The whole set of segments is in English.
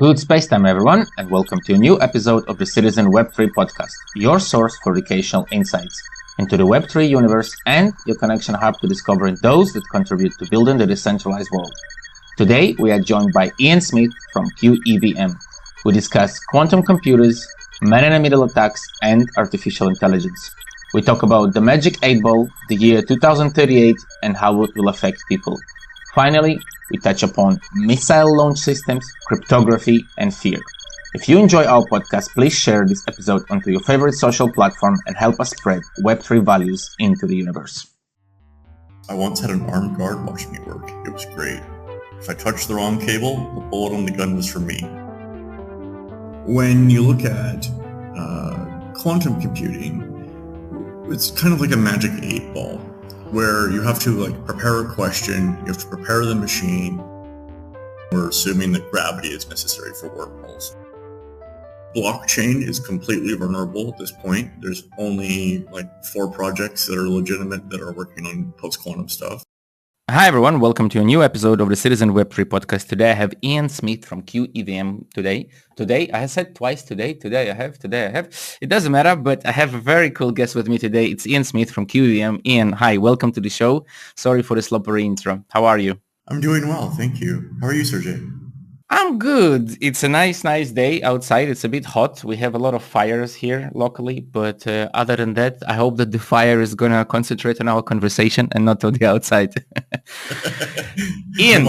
Good space time, everyone, and welcome to a new episode of the Citizen Web3 podcast, your source for educational insights into the Web3 universe and your connection hub to discovering those that contribute to building the decentralized world. Today, we are joined by Ian Smith from QEVM. We discuss quantum computers, man-in-the-middle attacks, and artificial intelligence. We talk about the magic 8-ball, the year 2038, and how it will affect people. Finally, we touch upon missile launch systems, cryptography, and fear. If you enjoy our podcast, please share this episode onto your favorite social platform and help us spread Web3 values into the universe. I once had an armed guard watch me work. It was great. If I touched the wrong cable, the bullet on the gun was for me. When you look at quantum computing, it's kind of like a magic 8-ball, where you have to prepare a question, you have to prepare the machine. We're assuming that gravity is necessary for wormholes. Blockchain is completely vulnerable at this point. There's only 4 projects that are legitimate that are working on post-quantum stuff. Hi everyone, welcome to a new episode of the Citizen Web3 podcast. Today I have Ian Smith from QEVM Today, I said twice today I have. It doesn't matter, but I have a very cool guest with me today. It's Ian Smith from QEVM. Ian, hi, welcome to the show. Sorry for the sloppy intro. How are you? I'm doing well, thank you. How are you, Sergey? I'm good. It's a nice day outside. It's a bit hot. We have a lot of fires here locally, but other than that, I hope that the fire is going to concentrate on our conversation and not on the outside. Ian,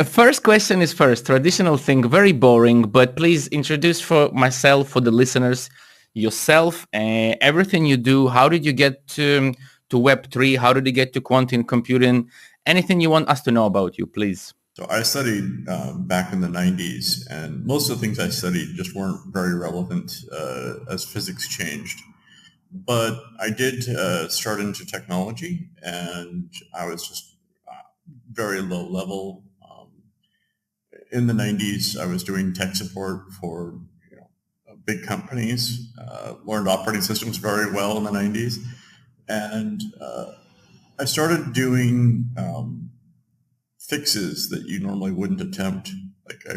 first question is first. Traditional thing, very boring, but please introduce for myself, for the listeners, yourself, everything you do. How did you get to Web3? How did you get to quantum computing? Anything you want us to know about you, please. So I studied back in the 90s, and most of the things I studied just weren't very relevant as physics changed. But I did start into technology, and I was just very low level. In the 90s, I was doing tech support for big companies, learned operating systems very well in the 90s, and I started doing fixes that you normally wouldn't attempt. I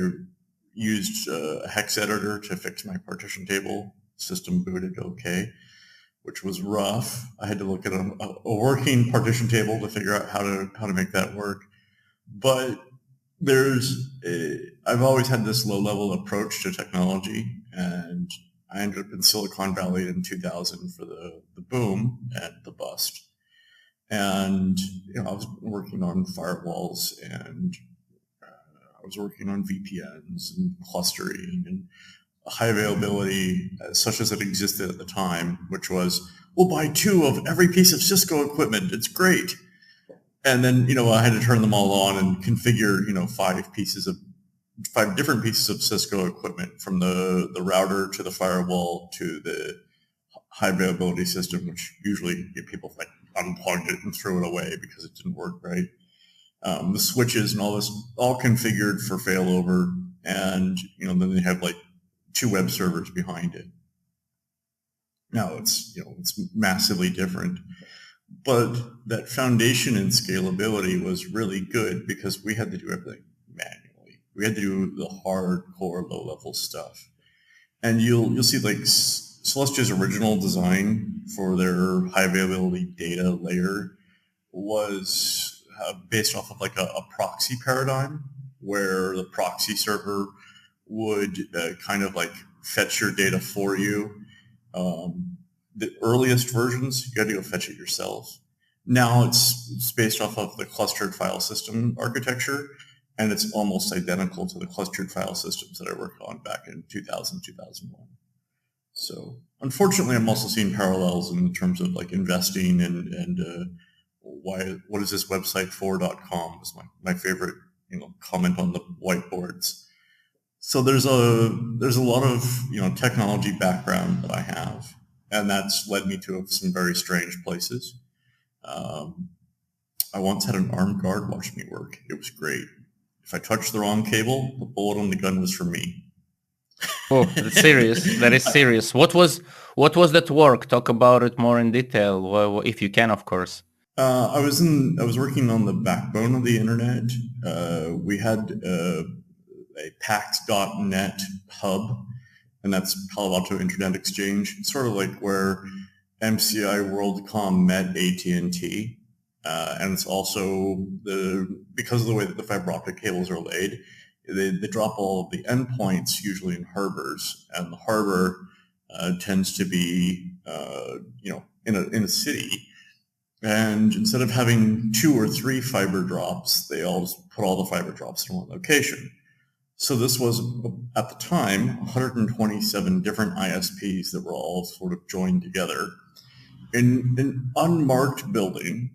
used a hex editor to fix my partition table. System booted okay, which was rough. I had to look at a working partition table to figure out how to make that work. But I've always had this low-level approach to technology, and I ended up in Silicon Valley in 2000 for the boom and the bust. And I was working on firewalls, and I was working on VPNs and clustering and high availability, such as it existed at the time, which was, we'll buy 2 of every piece of Cisco equipment. It's great. And then, I had to turn them all on and configure, 5 different pieces of Cisco equipment, from the router to the firewall to the high availability system, which usually people unplugged it and threw it away because it didn't work right. The switches and all this, all configured for failover, and then they have 2 web servers behind it. Now it's massively different, but that foundation and scalability was really good because we had to do everything manually. We had to do the hardcore low-level stuff, and you'll see Celestia's original design for their high availability data layer was based off of a proxy paradigm, where the proxy server would fetch your data for you. The earliest versions, you had to go fetch it yourself. Now it's based off of the clustered file system architecture, and it's almost identical to the clustered file systems that I worked on back in 2000, 2001. So unfortunately, I'm also seeing parallels in terms of investing and what is this website for.com is my favorite comment on the whiteboards. So there's a lot of technology background that I have, and that's led me to some very strange places. I once had an armed guard watch me work. It was great. If I touched the wrong cable, the bullet on the gun was for me. Oh, that's serious. That is serious. What was that work? Talk about it more in detail, if you can, of course. I was working on the backbone of the internet. We had a pax.net hub, and that's Palo Alto Internet Exchange. It's sort of like where MCI WorldCom met AT&T. And it's also because of the way that the fiber optic cables are laid, they drop all of the endpoints usually in harbors, and the harbor tends to be in a city. And instead of having 2 or 3 fiber drops, they all just put all the fiber drops in one location. So this was, at the time, 127 different ISPs that were all sort of joined together in an unmarked building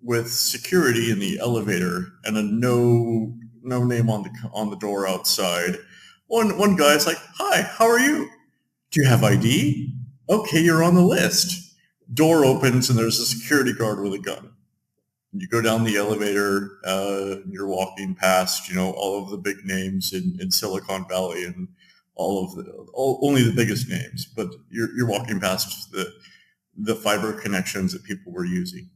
with security in the elevator and a no name on the door outside. One guy's like, "Hi, how are you? Do you have ID? Okay, you're on the list." Door opens and there's a security guard with a gun. You go down the elevator, you're walking past, all of the big names in Silicon Valley and only the biggest names, but you're walking past the fiber connections that people were using.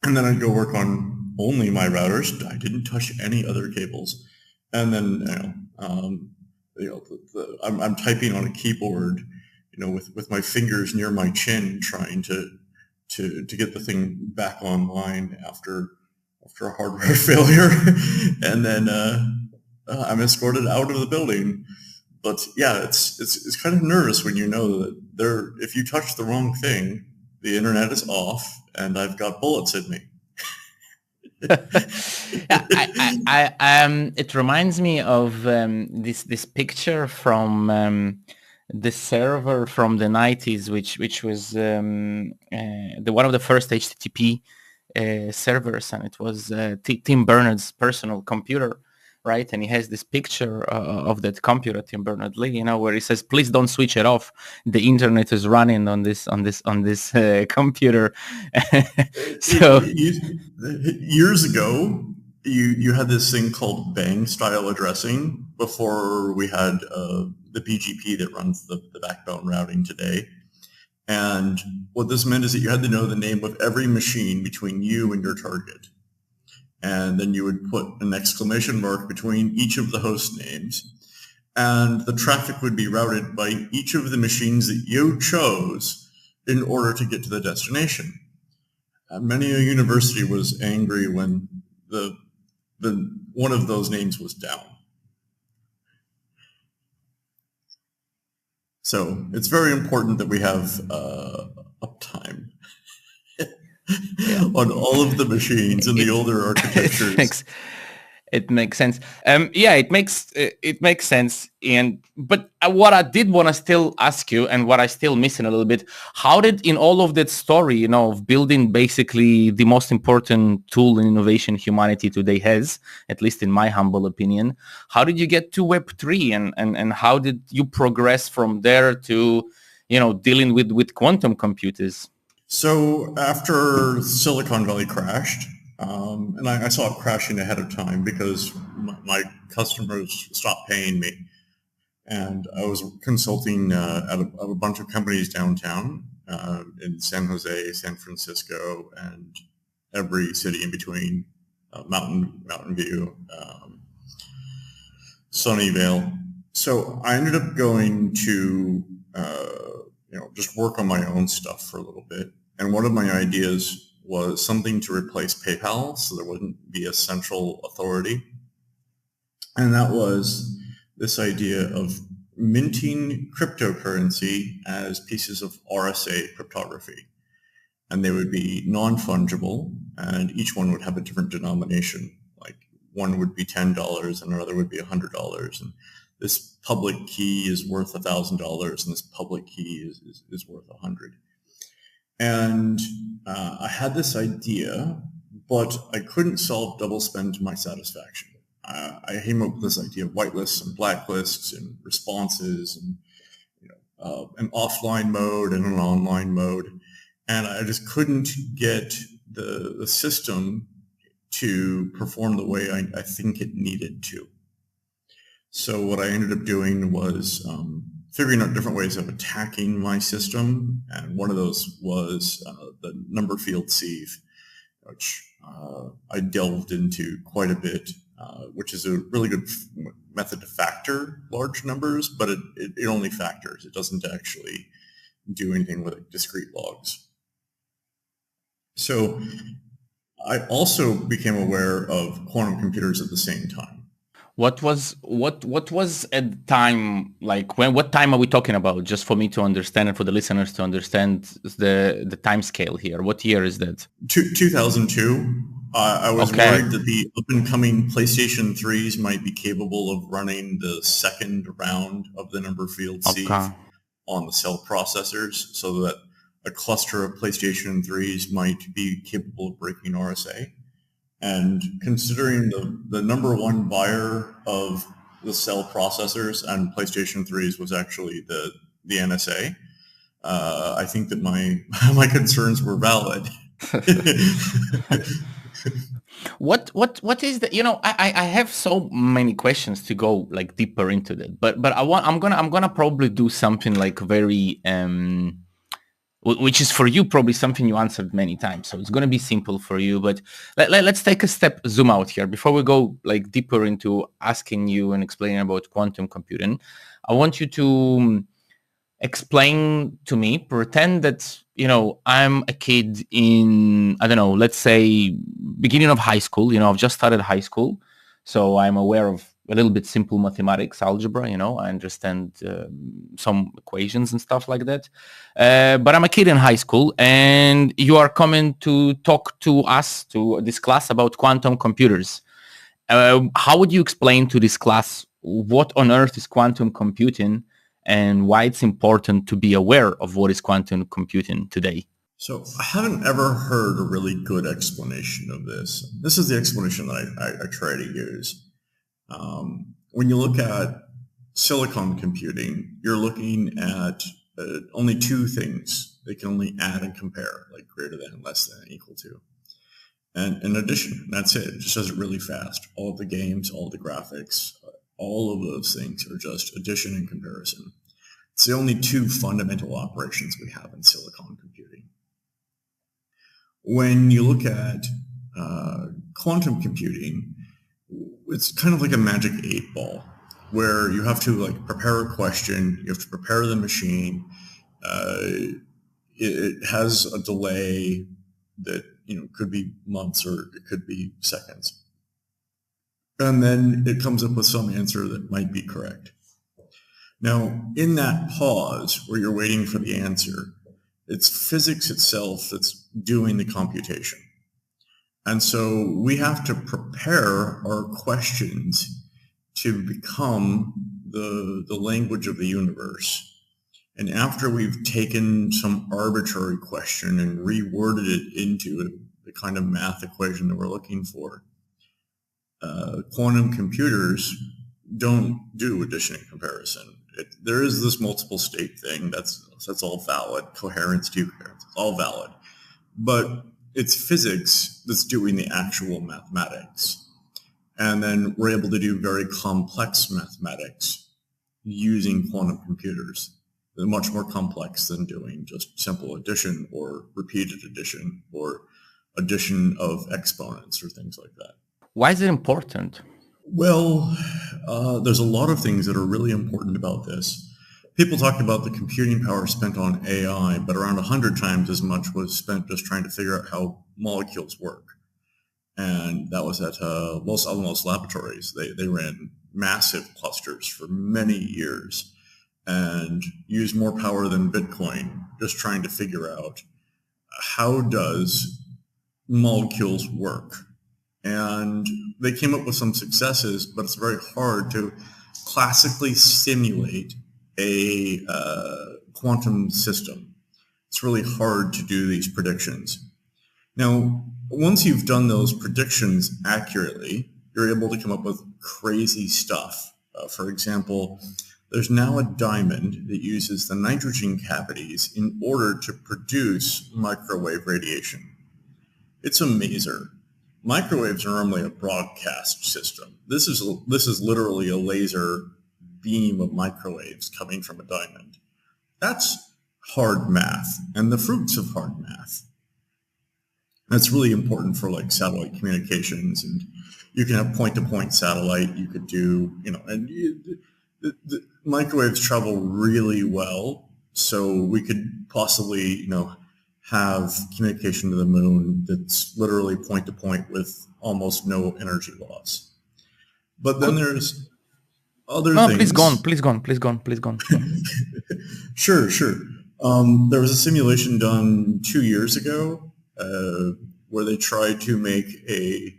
And then I'd go work on only my routers. I didn't touch any other cables. And then, I'm typing on a keyboard, with my fingers near my chin, trying to get the thing back online after a hardware failure. And then I'm escorted out of the building. But yeah, it's kind of nervous when you know that if you touch the wrong thing, the internet is off, and I've got bullets in me. It reminds me of this picture from the server from the 90s, which was one of the first HTTP servers, and it was Tim Berners-Lee's personal computer, right? And he has this picture of that computer, Tim Berners-Lee, where he says, "Please don't switch it off. The internet is running on this computer." So years ago, you had this thing called bang style addressing before we had the BGP that runs the backbone routing today. And what this meant is that you had to know the name of every machine between you and your target. And then you would put an exclamation mark between each of the host names. And the traffic would be routed by each of the machines that you chose in order to get to the destination. Many a university was angry when the one of those names was down. So it's very important that we have uptime on all of the machines in the older architectures. It makes sense. It makes sense. But what I did want to still ask you, and what I still missing a little bit, how did, in all of that story, of building basically the most important tool in innovation humanity today has, at least in my humble opinion, how did you get to Web3, and how did you progress from there to, dealing with quantum computers? So after Silicon Valley crashed, and I saw it crashing ahead of time because my customers stopped paying me. And I was consulting at a bunch of companies downtown in San Jose, San Francisco, and every city in between, Mountain View, Sunnyvale. So I ended up going to just work on my own stuff for a little bit. And one of my ideas was something to replace PayPal, so there wouldn't be a central authority. And that was this idea of minting cryptocurrency as pieces of RSA cryptography. And they would be non-fungible, and each one would have a different denomination. Like one would be $10 and another would be $100. And this public key is worth $1,000 and this public key is worth 100. And I had this idea, but I couldn't solve double spend to my satisfaction. I came up with this idea of whitelists and blacklists and responses and an offline mode and an online mode. And I just couldn't get the system to perform the way I think it needed to. So what I ended up doing was figuring out different ways of attacking my system. And one of those was the number field sieve, which I delved into quite a bit. which is a really good method to factor large numbers, but it only factors. It doesn't actually do anything with discrete logs. So I also became aware of quantum computers at the same time. What was at the time, like what time are we talking about, just for me to understand and for the listeners to understand the time scale here? What year is that? 2002. I was Okay. worried that the up-and-coming PlayStation 3s might be capable of running the second round of the number field sieve on the cell processors, so that a cluster of PlayStation 3s might be capable of breaking RSA. And considering the number one buyer of the cell processors and PlayStation 3s was actually the NSA, I think that my concerns were valid. What is the, I have so many questions to go like deeper into that, but I'm gonna probably do something like very which is for you probably something you answered many times, so it's going to be simple for you. But let's take a step, zoom out here before we go like deeper into asking you and explaining about quantum computing. I want you to explain to me, pretend that I'm a kid in, I don't know, let's say beginning of high school. I've just started high school, so I'm aware of a little bit simple mathematics, algebra. I understand some equations and stuff like that. But I'm a kid in high school, and you are coming to talk to us, to this class, about quantum computers. How would you explain to this class what on earth is quantum computing and why it's important to be aware of what is quantum computing today? So I haven't ever heard a really good explanation of this. This is the explanation that I try to use. When you look at silicon computing, you're looking at only two things. They can only add and compare, like greater than, less than, equal to. And in addition, that's it. It just does it really fast. All of the games, all of the graphics, all of those things are just addition and comparison. It's the only two fundamental operations we have in silicon computing. When you look at quantum computing, it's kind of like a magic 8-ball, where you have to like prepare a question, you have to prepare the machine. It has a delay that could be months or it could be seconds, and then it comes up with some answer that might be correct. Now, in that pause where you're waiting for the answer, it's physics itself that's doing the computation. And so we have to prepare our questions to become the language of the universe. And after we've taken some arbitrary question and reworded it into the kind of math equation that we're looking for, quantum computers don't do addition and comparison. There is this multiple state thing. That's all valid. Coherence, decoherence, it's all valid. But it's physics that's doing the actual mathematics. And then we're able to do very complex mathematics using quantum computers. They're much more complex than doing just simple addition or repeated addition or addition of exponents or things like that. Why is it important? Well, there's a lot of things that are really important about this. People talk about the computing power spent on AI, but around 100 times as much was spent just trying to figure out how molecules work. And that was at Los Alamos laboratories. They ran massive clusters for many years and used more power than Bitcoin, just trying to figure out how does molecules work. And they came up with some successes, but it's very hard to classically simulate a quantum system. It's really hard to do these predictions. Now, once you've done those predictions accurately, you're able to come up with crazy stuff. For example, there's now a diamond that uses the nitrogen cavities in order to produce microwave radiation. It's a maser. Microwaves are normally a broadcast system. This is literally a laser beam of microwaves coming from a diamond. That's hard math and the fruits of hard math. That's really important for like satellite communications, and you can have point-to-point satellite. You could do, and the microwaves travel really well, so we could possibly, have communication to the moon that's literally point-to-point with almost no energy loss. But then there's other No, things. please go on, please go on, please go on, please go on. Sure. There was a simulation done 2 years ago where they tried to make the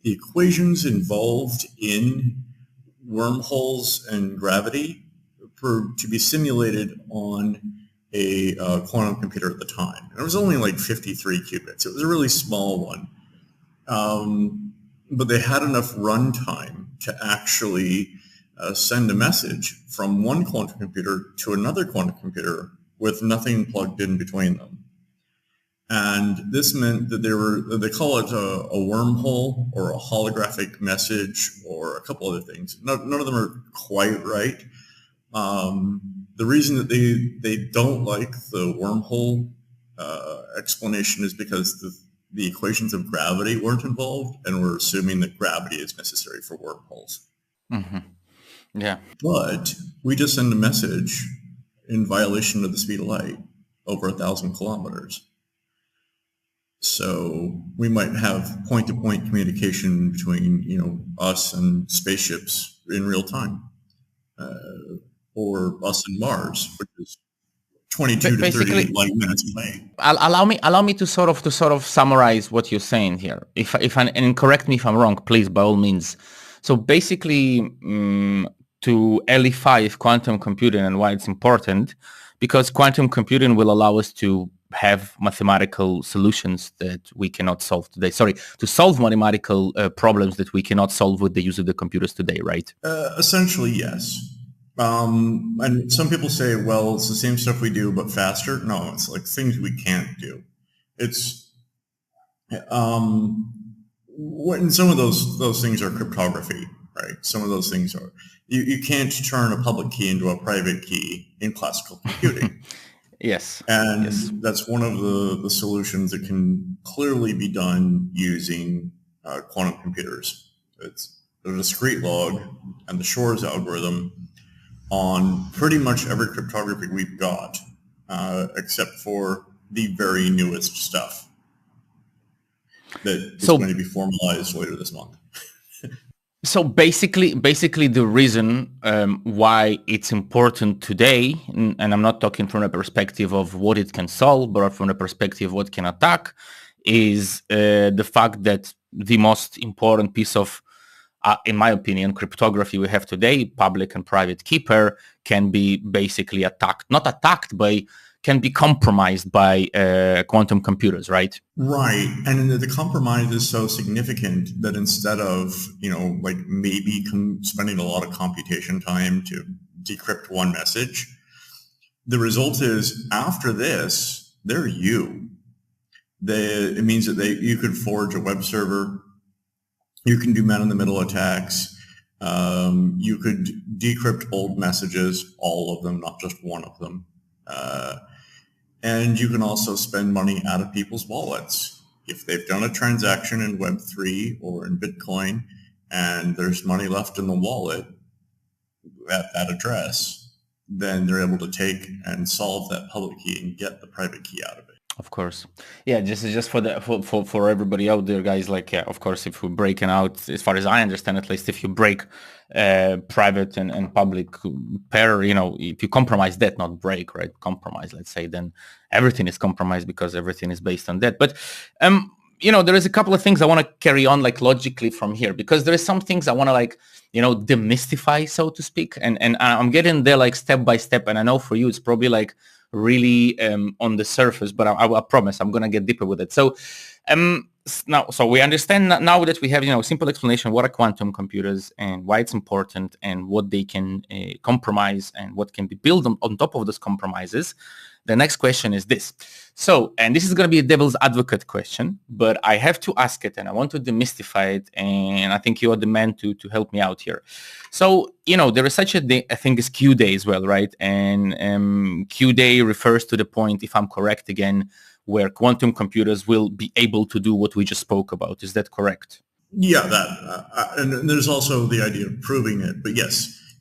equations involved in wormholes and gravity to be simulated on a quantum computer at the time. And it was only like 53 qubits. It was a really small one. But they had enough runtime to actually send a message from one quantum computer to another quantum computer with nothing plugged in between them. And this meant that they call it a wormhole or a holographic message or a couple other things. None of them are quite right. The reason that they don't like the wormhole explanation is because the equations of gravity weren't involved, and we're assuming that gravity is necessary for wormholes. Mm-hmm. Yeah. But we just send a message in violation of the speed of light over 1,000 kilometers. So we might have point-to-point communication between, us and spaceships in real time, or us and Mars, which is 22 to 30 light minutes away. Allow me to sort of summarize what you're saying here. And correct me if I'm wrong, please, by all means. So basically, to LE5 quantum computing and why it's important, because quantum computing will allow us to have mathematical solutions that we cannot solve today. Sorry, to solve mathematical problems that we cannot solve with the use of the computers today, right? Essentially, yes. And some people say, well, it's the same stuff we do, but faster. No, it's like things we can't do. It's, when some of those things are cryptography, right? Some of those things are, you can't turn a public key into a private key in classical computing. Yes. And yes. That's one of the solutions that can clearly be done using quantum computers. It's the discrete log and the Shor's algorithm on pretty much every cryptography we've got, except for the very newest stuff that is going to be formalized later this month. So basically the reason why it's important today, and I'm not talking from the perspective of what it can solve, but from the perspective of what it can attack, is the fact that the most important piece of, in my opinion, cryptography we have today, public and private key pair, can be basically can be compromised by quantum computers, right? Right. And the compromise is so significant that instead of, maybe spending a lot of computation time to decrypt one message, the result is after this, they're you. It means that you could forge a web server. You can do man-in-the-middle attacks. You could decrypt old messages, all of them, not just one of them. And you can also spend money out of people's wallets. If they've done a transaction in Web3 or in Bitcoin and there's money left in the wallet at that address, then they're able to take and solve that public key and get the private key out of it. Of course. Yeah, just for everybody out there, guys, of course, if we're breaking out, as far as I understand, at least if you break private and public pair, if you compromise that, not break, right? Compromise, let's say, then everything is compromised because everything is based on that. But, there is a couple of things I want to carry on logically from here, because there is some things I want to demystify, so to speak. And I'm getting there step by step. And I know for you, it's probably really on the surface, but I promise I'm gonna get deeper with it. So so we understand now that we have simple explanation what are quantum computers and why it's important and what they can compromise and what can be built on top of those compromises. The next question is this. So, and this is going to be a devil's advocate question, but I have to ask it and I want to demystify it, and I think you are the man to help me out here. So, there is such a thing as Q day as well, right? And Q day refers to the point, if I'm correct again, where quantum computers will be able to do what we just spoke about. Is that correct? Yeah, that and there's also the idea of proving it. But yes,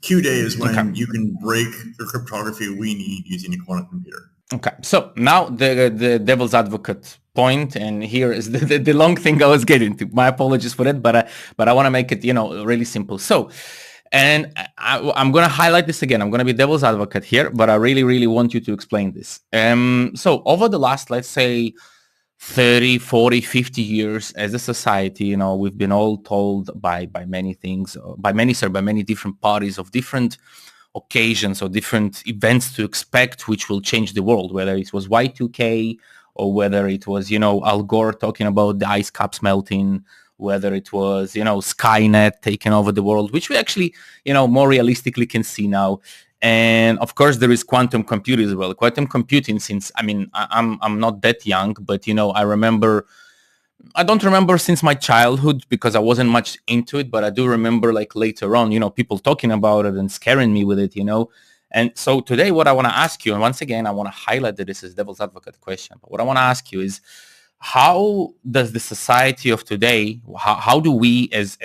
Q-Day is when you can break the cryptography we need using a quantum computer. Okay, so now the devil's advocate point, and here is the long thing I was getting to. My apologies for that, but I want to make it really simple. So, and I'm going to highlight this again. I'm going to be devil's advocate here, but I really want you to explain this. So over the last, let's say, 30, 40, 50 years as a society, we've been all told by many things, by many different parties of different occasions or different events to expect, which will change the world, whether it was Y2K or whether it was, Al Gore talking about the ice caps melting, whether it was, Skynet taking over the world, which we actually, more realistically can see now. And of course, there is quantum computing as well. Quantum computing, since, I'm not that young, but, I don't remember since my childhood because I wasn't much into it, but I do remember like later on, people talking about it and scaring me with it, And so today what I want to ask you, and once again, I want to highlight that this is devil's advocate question, but what I want to ask you is, how does the society of today, how do we as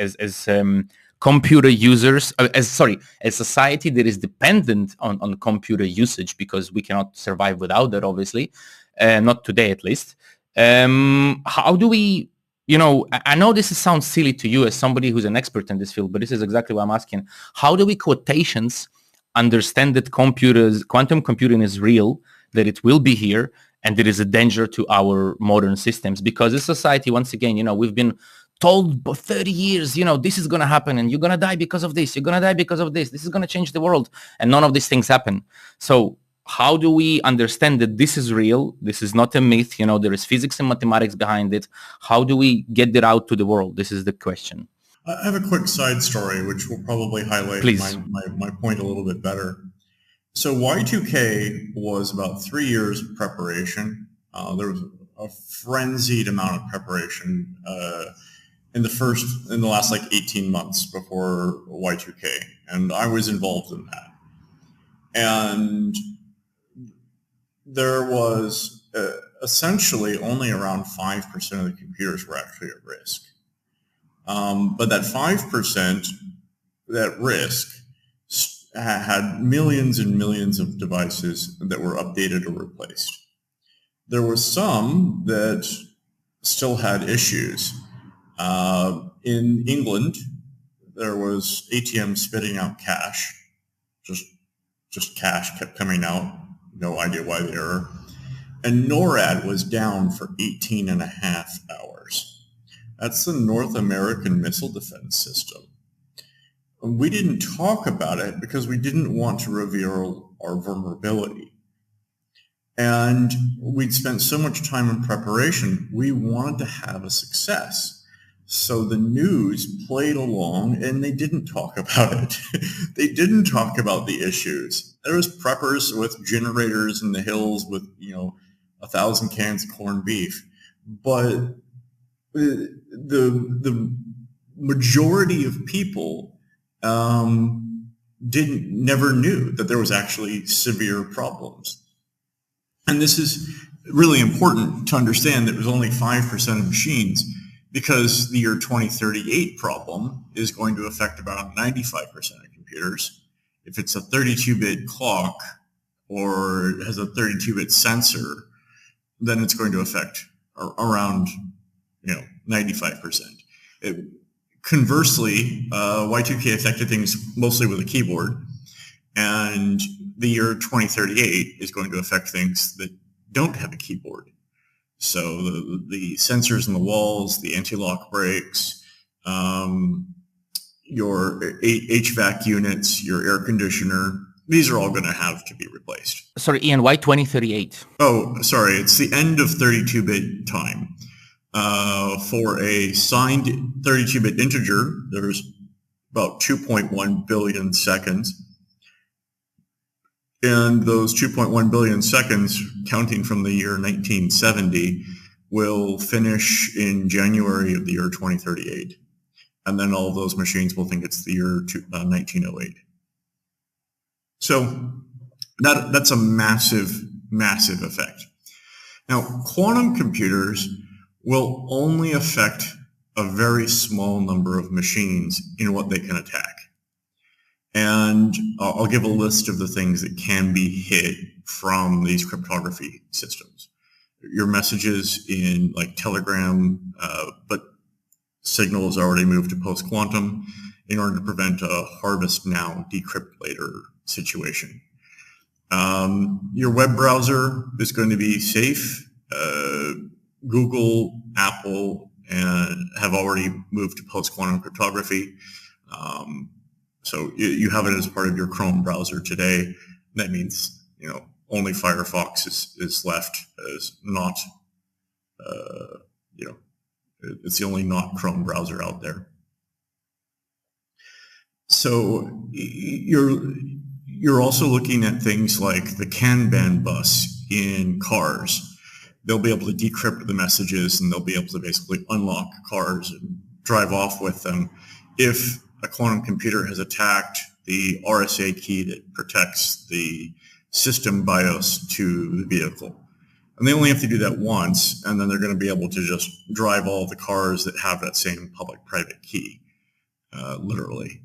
computer users, as society that is dependent on computer usage, because we cannot survive without that, obviously, not today at least. How do we, I know this sounds silly to you as somebody who's an expert in this field, but this is exactly what I'm asking. How do we quotations understand that quantum computing is real, that it will be here, and there is a danger to our modern systems? Because this society, once again, we've been told for 30 years, this is going to happen and you're going to die because of this. You're going to die because of this. This is going to change the world. And none of these things happen. So how do we understand that this is real? This is not a myth. There is physics and mathematics behind it. How do we get that out to the world? This is the question. I have a quick side story, which will probably highlight my point a little bit better. So Y2K was about 3 years of preparation. There was a frenzied amount of preparation in the last 18 months before Y2K, and I was involved in that. And there was essentially only around 5% of the computers were actually at risk. But that 5%, that risk, had millions and millions of devices that were updated or replaced. There were some that still had issues. In England, there was ATM spitting out cash. Just cash kept coming out. No idea why the error. And NORAD was down for 18 and a half hours. That's the North American Missile Defense System. We didn't talk about it because we didn't want to reveal our vulnerability. And we'd spent so much time in preparation, we wanted to have a success. So the news played along and they didn't talk about it. They didn't talk about the issues. There was preppers with generators in the hills with, 1,000 cans of corned beef. But the majority of people never knew that there was actually severe problems. And this is really important to understand that it was only 5% of machines, because the year 2038 problem is going to affect about 95% of computers. If it's a 32-bit clock or has a 32-bit sensor, then it's going to affect around 95%. Conversely, Y2K affected things mostly with a keyboard, and the year 2038 is going to affect things that don't have a keyboard. So the sensors in the walls, the anti-lock brakes, your HVAC units, your air conditioner, these are all going to have to be replaced. Sorry, Ian, why 2038? Oh, sorry. It's the end of 32-bit time. For a signed 32-bit integer, there's about 2.1 billion seconds. And those 2.1 billion seconds, counting from the year 1970, will finish in January of the year 2038. And then all of those machines will think it's the year 1908. So that's a massive, massive effect. Now, quantum computers will only affect a very small number of machines in what they can attack. And I'll give a list of the things that can be hit from these cryptography systems. Your messages in like Telegram, but Signal has already moved to post-quantum in order to prevent a harvest now, decrypt later situation. Your web browser is going to be safe. Google, Apple, and have already moved to post-quantum cryptography. So you have it as part of your Chrome browser today. That means, only Firefox is left as not, it's the only not Chrome browser out there. So you're also looking at things like the Kanban bus in cars. They'll be able to decrypt the messages and they'll be able to basically unlock cars and drive off with them if a quantum computer has attacked the RSA key that protects the system BIOS to the vehicle. And they only have to do that once, and then they're going to be able to just drive all the cars that have that same public-private key, literally.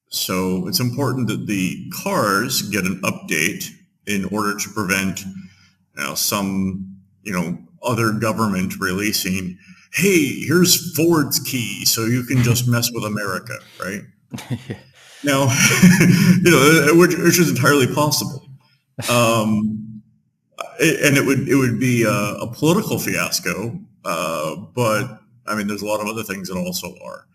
So it's important that the cars get an update in order to prevent some other government releasing, hey, here's Ford's key, so you can just mess with America, right? Yeah. Now, which is entirely possible. And it would be a political fiasco, but I mean, there's a lot of other things that also are.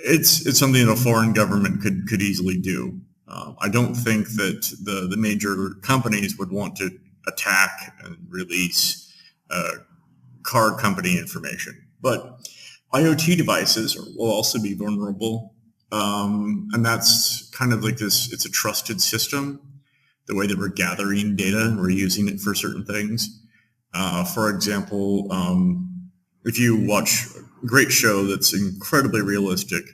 It's something that a foreign government could easily do. I don't think that the major companies would want to attack and release car company information, but IoT devices will also be vulnerable, and that's kind of like this. It's a trusted system. The way that we're gathering data and we're using it for certain things. For example, if you watch a great show that's incredibly realistic,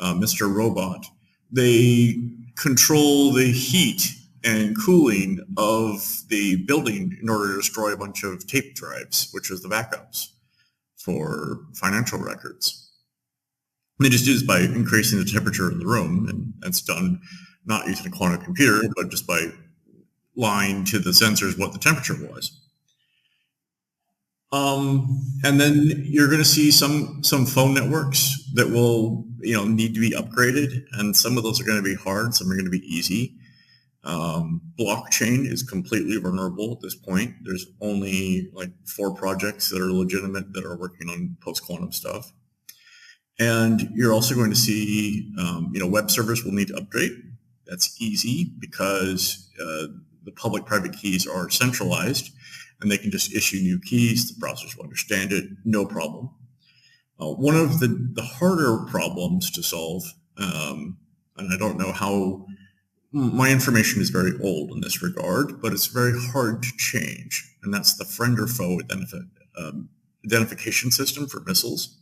Mr. Robot, they control the heat and cooling of the building in order to destroy a bunch of tape drives, which is the backups for financial records. And they just do this by increasing the temperature in the room, and that's done not using a quantum computer, but just by lying to the sensors what the temperature was. And then you're going to see some phone networks that will need to be upgraded, and some of those are going to be hard, some are going to be easy. Blockchain is completely vulnerable at this point. There's only like 4 projects that are legitimate that are working on post-quantum stuff. And you're also going to see, web servers will need to upgrade. That's easy because the public-private keys are centralized, and they can just issue new keys. The browsers will understand it, no problem. One of the harder problems to solve, and I don't know how, my information is very old in this regard, but it's very hard to change, and that's the friend or foe identification system for missiles.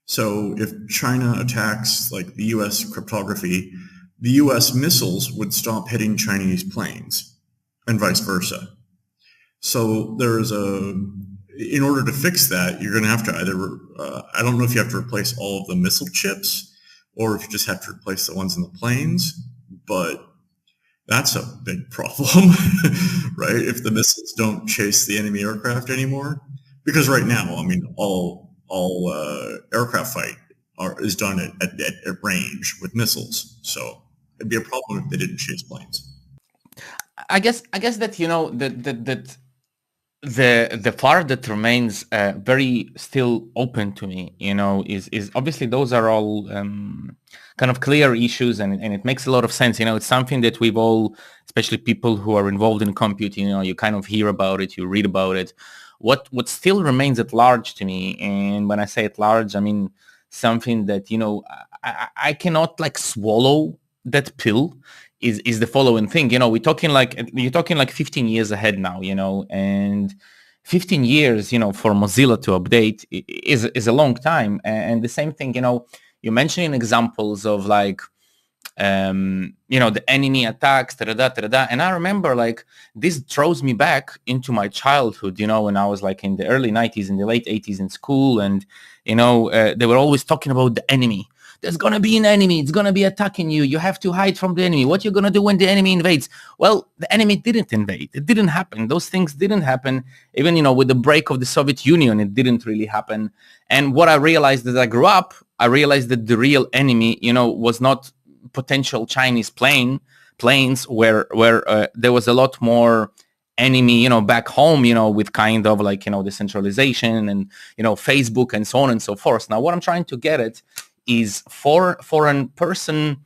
So if China attacks like the U.S. cryptography, the U.S. missiles would stop hitting Chinese planes and vice versa. So in order to fix that, you're going to have to either, I don't know if you have to replace all of the missile chips or if you just have to replace the ones in the planes, but that's a big problem, right? If the missiles don't chase the enemy aircraft anymore, because right now, I mean, all aircraft fight is done at range with missiles. So it'd be a problem if they didn't chase planes. I guess that the part that remains very still open to me, is obviously those are all kind of clear issues, and it makes a lot of sense. It's something that we've all, especially people who are involved in computing, you kind of hear about it, you read about it. What still remains at large to me, and when I say at large, I mean something that I cannot like swallow that pill. Is the following thing. You're talking like 15 years ahead now, and 15 years, for Mozilla to update is a long time. And the same thing, you're mentioning examples of like the enemy attacks, and I remember like this throws me back into my childhood, when I was like in the early 90s, in the late 80s in school, and they were always talking about the enemy. There's gonna be an enemy, it's gonna be attacking you, you have to hide from the enemy. What you're gonna do when the enemy invades? Well, the enemy didn't invade, it didn't happen, those things didn't happen. Even with the break of the Soviet Union, it didn't really happen. And what I realized as I grew up, I realized that the real enemy was not potential Chinese planes where there was a lot more enemy back home, with kind of like decentralization and Facebook and so on and so forth. Now what I'm trying to get at is for a person,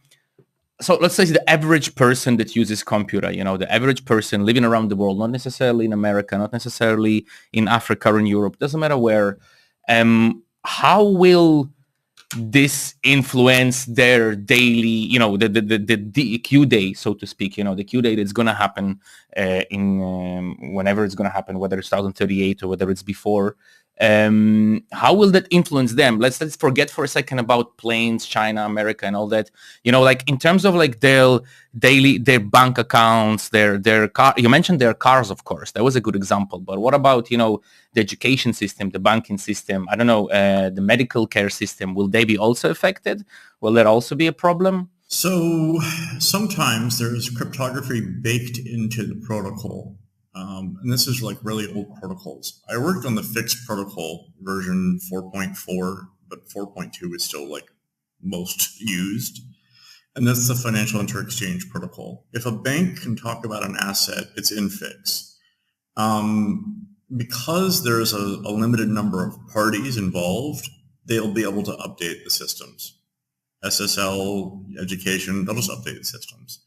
so let's say the average person that uses computer, the average person living around the world, not necessarily in America, not necessarily in Africa or in Europe, doesn't matter where, how will this influence their daily, the Q day, so to speak, the Q day that's going to happen in whenever it's going to happen, whether it's 2038 or whether it's before. How will that influence them? Let's forget for a second about planes, China, America, and all that. Like in terms of like their bank accounts, their car. You mentioned their cars, of course. That was a good example. But what about the education system, the banking system? I don't know, the medical care system. Will they be also affected? Will that also be a problem? So sometimes there's cryptography baked into the protocol. And this is like really old protocols. I worked on the fixed protocol version 4.4, but 4.2 is still like most used. And that's the financial interexchange protocol. If a bank can talk about an asset, it's in fix. Because there's a limited number of parties involved, they'll be able to update the systems. SSL, education, they'll just update the systems.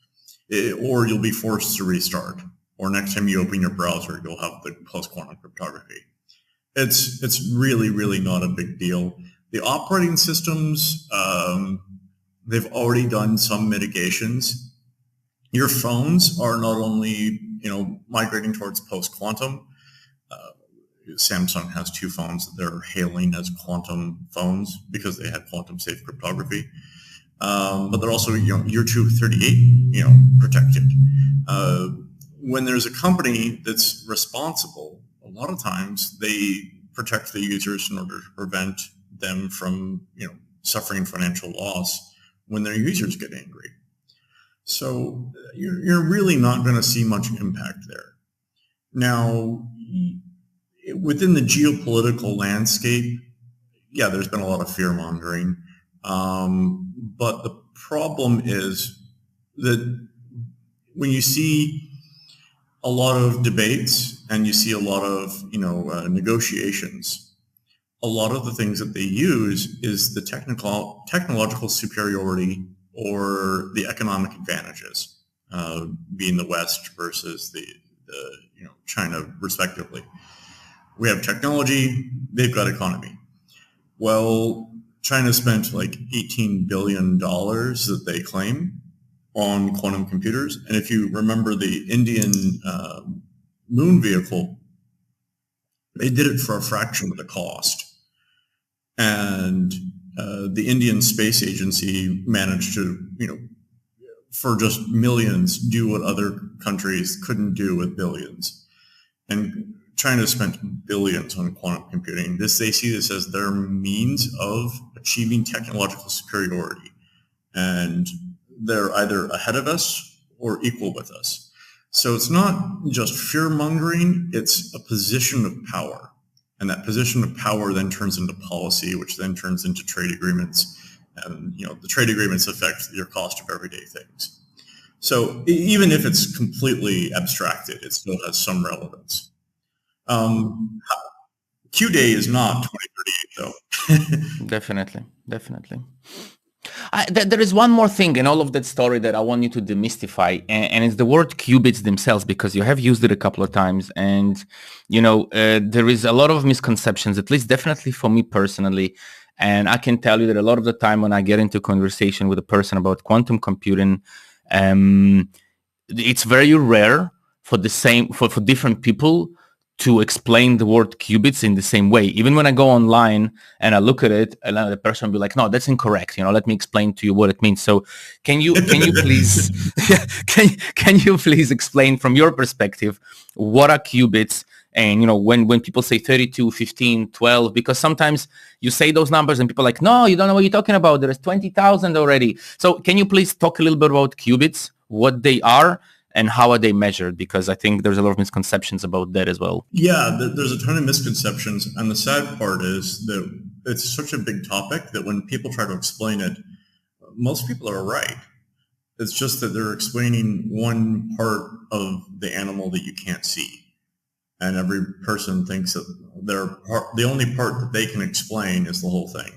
Or you'll be forced to restart. Or next time you open your browser, you'll have the post-quantum cryptography. It's really, really not a big deal. The operating systems, they've already done some mitigations. Your phones are not only, migrating towards post-quantum. Samsung has 2 phones that they're hailing as quantum phones because they had quantum-safe cryptography. But they're also, year 238, protected. When there's a company that's responsible, a lot of times they protect the users in order to prevent them from, suffering financial loss when their users get angry. So you're really not going to see much impact there. Now, within the geopolitical landscape, yeah, there's been a lot of fear mongering. But the problem is that when you see a lot of debates and you see a lot of, negotiations, a lot of the things that they use is the technological superiority or the economic advantages, being the West versus the China, respectively. We have technology, they've got economy. Well, China spent like $18 billion that they claim on quantum computers. And if you remember the Indian moon vehicle, they did it for a fraction of the cost. And the Indian Space Agency managed to, for just millions, do what other countries couldn't do with billions. And China spent billions on quantum computing. They see this as their means of achieving technological superiority. And they're either ahead of us or equal with us. So it's not just fear-mongering, it's a position of power. And that position of power then turns into policy, which then turns into trade agreements. And the trade agreements affect your cost of everyday things. So even if it's completely abstracted, it still has some relevance. Q-Day is not 2038, though. Definitely. There is one more thing in all of that story that I want you to demystify, and it's the word qubits themselves, because you have used it a couple of times, and there is a lot of misconceptions, at least definitely for me personally, and I can tell you that a lot of the time when I get into conversation with a person about quantum computing, it's very rare for different people to explain the word qubits in the same way. Even when I go online and I look at it, and the person will be like, "No, that's incorrect. Let me explain to you what it means." So, can you please can you please explain from your perspective what are qubits? And when people say 32, 15, 12, because sometimes you say those numbers and people are like, "No, you don't know what you're talking about. There's 20,000 already." So, can you please talk a little bit about qubits, what they are, and how are they measured? Because I think there's a lot of misconceptions about that as well. Yeah, there's a ton of misconceptions. And the sad part is that it's such a big topic that when people try to explain it, most people are right. It's just that they're explaining one part of the animal that you can't see. And every person thinks that the only part that they can explain is the whole thing.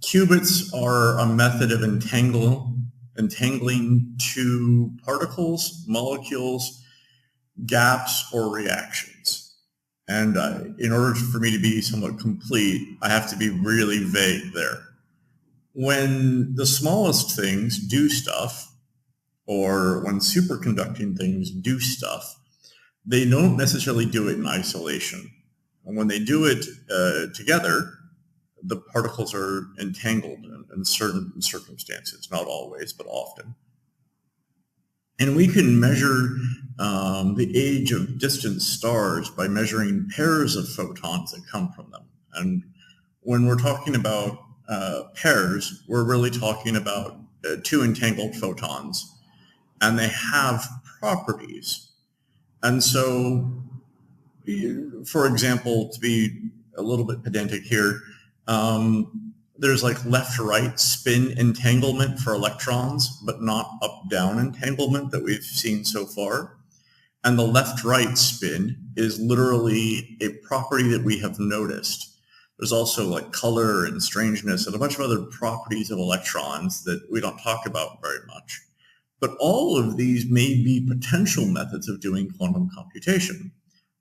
Qubits are a method of entangling two particles, molecules, gaps, or reactions. And in order for me to be somewhat complete, I have to be really vague there. When the smallest things do stuff, or when superconducting things do stuff, they don't necessarily do it in isolation. And when they do it together, the particles are entangled in certain circumstances, not always, but often. And we can measure the age of distant stars by measuring pairs of photons that come from them. And when we're talking about pairs, we're really talking about two entangled photons, and they have properties. And so, for example, to be a little bit pedantic here, there's like left-right spin entanglement for electrons, but not up-down entanglement that we've seen so far. And the left-right spin is literally a property that we have noticed. There's also like color and strangeness and a bunch of other properties of electrons that we don't talk about very much. But all of these may be potential methods of doing quantum computation.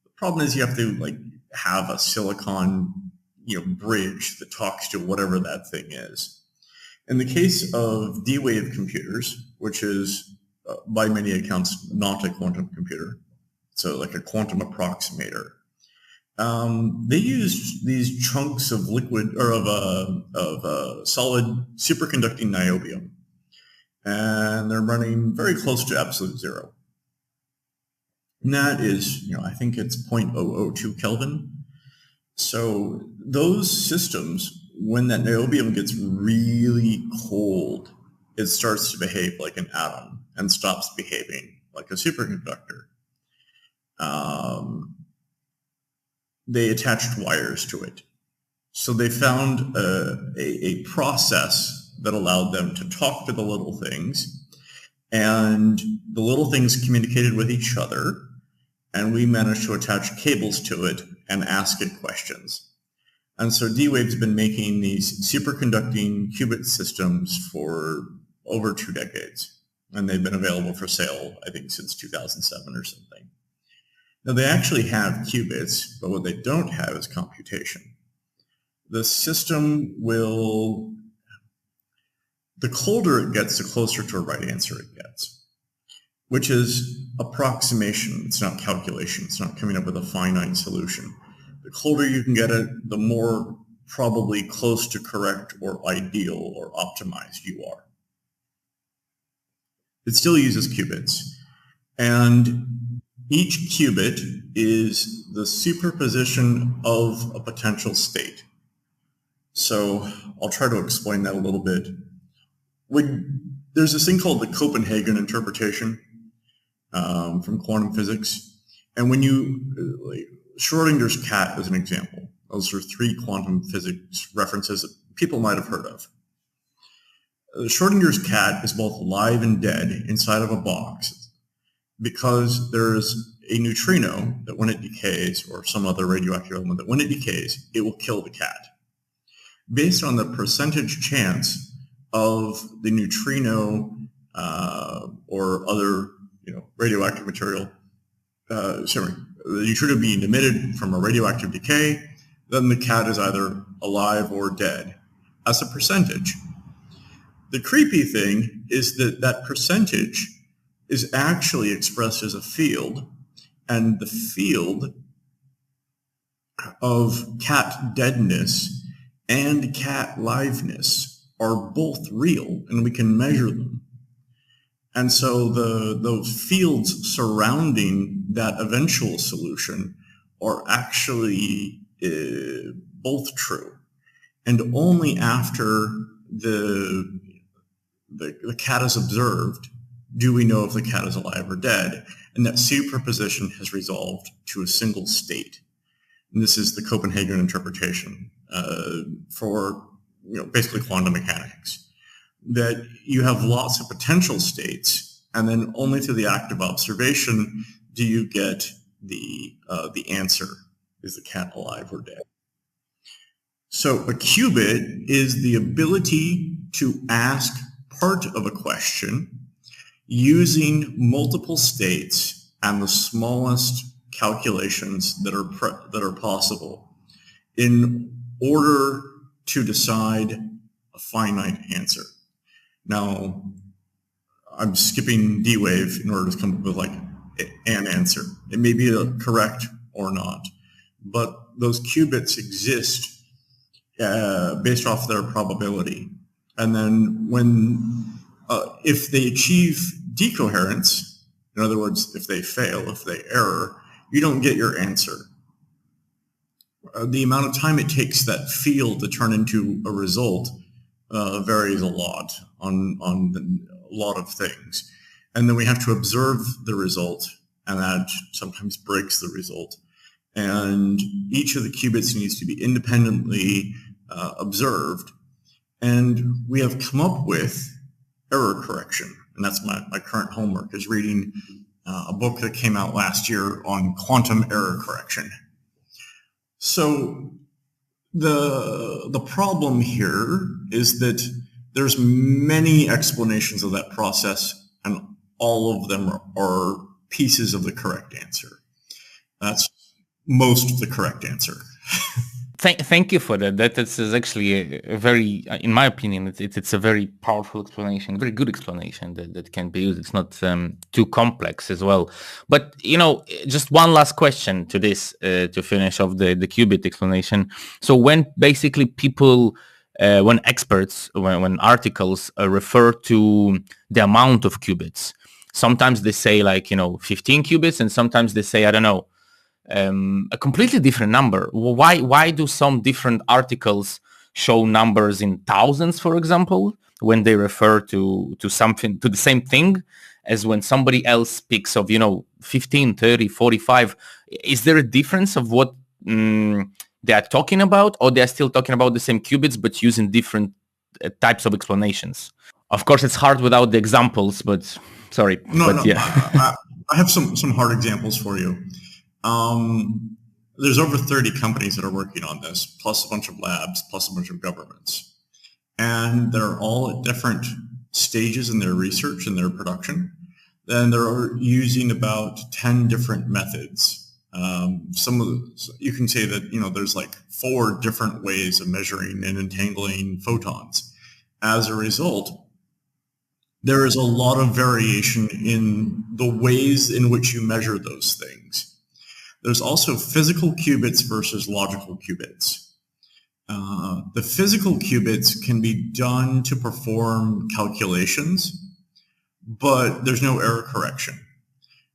The problem is you have to have a silicon bridge that talks to whatever that thing is. In the case of D-wave computers, which is by many accounts not a quantum computer, so like a quantum approximator, they use these chunks of liquid or of solid superconducting niobium. And they're running very close to absolute zero. And that is, I think it's 0.002 Kelvin. So those systems, when that niobium gets really cold, it starts to behave like an atom and stops behaving like a superconductor. They attached wires to it. So they found a process that allowed them to talk to the little things, and the little things communicated with each other, and we managed to attach cables to it and ask it questions. And so D-Wave's been making these superconducting qubit systems for over 2 decades, and they've been available for sale, I think, since 2007 or something. Now, they actually have qubits, but what they don't have is computation. The system will, the colder it gets, the closer to a right answer it gets, which is approximation. It's not calculation. It's not coming up with a finite solution. The colder you can get it, the more probably close to correct or ideal or optimized you are. It still uses qubits. And each qubit is the superposition of a potential state. So I'll try to explain that a little bit. There's this thing called the Copenhagen interpretation from quantum physics. And when Schrodinger's cat is an example. Those are 3 quantum physics references that people might have heard of. Schrodinger's cat is both alive and dead inside of a box because there's a neutrino that when it decays, or some other radioactive element that when it decays, it will kill the cat. Based on the percentage chance of the neutrino or other radioactive material, the neutrino being emitted from a radioactive decay, then the cat is either alive or dead as a percentage. The creepy thing is that that percentage is actually expressed as a field, And the field of cat deadness and cat liveness are both real, and we can measure them. And so those fields surrounding that eventual solution are actually both true. And only after the cat is observed do we know if the cat is alive or dead. And that superposition has resolved to a single state. And this is the Copenhagen interpretation for basically quantum mechanics. That you have lots of potential states, and then only through the act of observation do you get the answer: is the cat alive or dead? So a qubit is the ability to ask part of a question using multiple states and the smallest calculations that are possible in order to decide a finite answer. Now, I'm skipping D-Wave in order to come up with like an answer. It may be correct or not, but those qubits exist based off their probability. And then if they achieve decoherence, in other words, if they fail, if they error, you don't get your answer. The amount of time it takes that field to turn into a result varies a lot on a lot of things. And then we have to observe the result, and that sometimes breaks the result. And each of the qubits needs to be independently observed. And we have come up with error correction. And that's my current homework, is reading a book that came out last year on quantum error correction. So the problem here is that there's many explanations of that process, and all of them are pieces of the correct answer. That's most of the correct answer. Thank you for that. That is actually a very, in my opinion, it's a very powerful explanation, very good explanation that can be used. It's not too complex as well. But, just one last question to this, to finish off the qubit explanation. So when basically people, when experts, when articles refer to the amount of qubits, sometimes they say 15 qubits, and sometimes they say, I don't know, a completely different number. Why do some different articles show numbers in thousands, for example, when they refer to something, to the same thing, as when somebody else speaks of 15, 30, 45? Is there a difference of what they are talking about, or they are still talking about the same qubits but using different types of explanations? Of course, it's hard without the examples, but sorry. Yeah. I have some hard examples for you. There's over 30 companies that are working on this, plus a bunch of labs, plus a bunch of governments. And they're all at different stages in their research and their production. And they're using about 10 different methods. You can say that, there's like 4 different ways of measuring and entangling photons. As a result, there is a lot of variation in the ways in which you measure those things. There's also physical qubits versus logical qubits. The physical qubits can be done to perform calculations, but there's no error correction.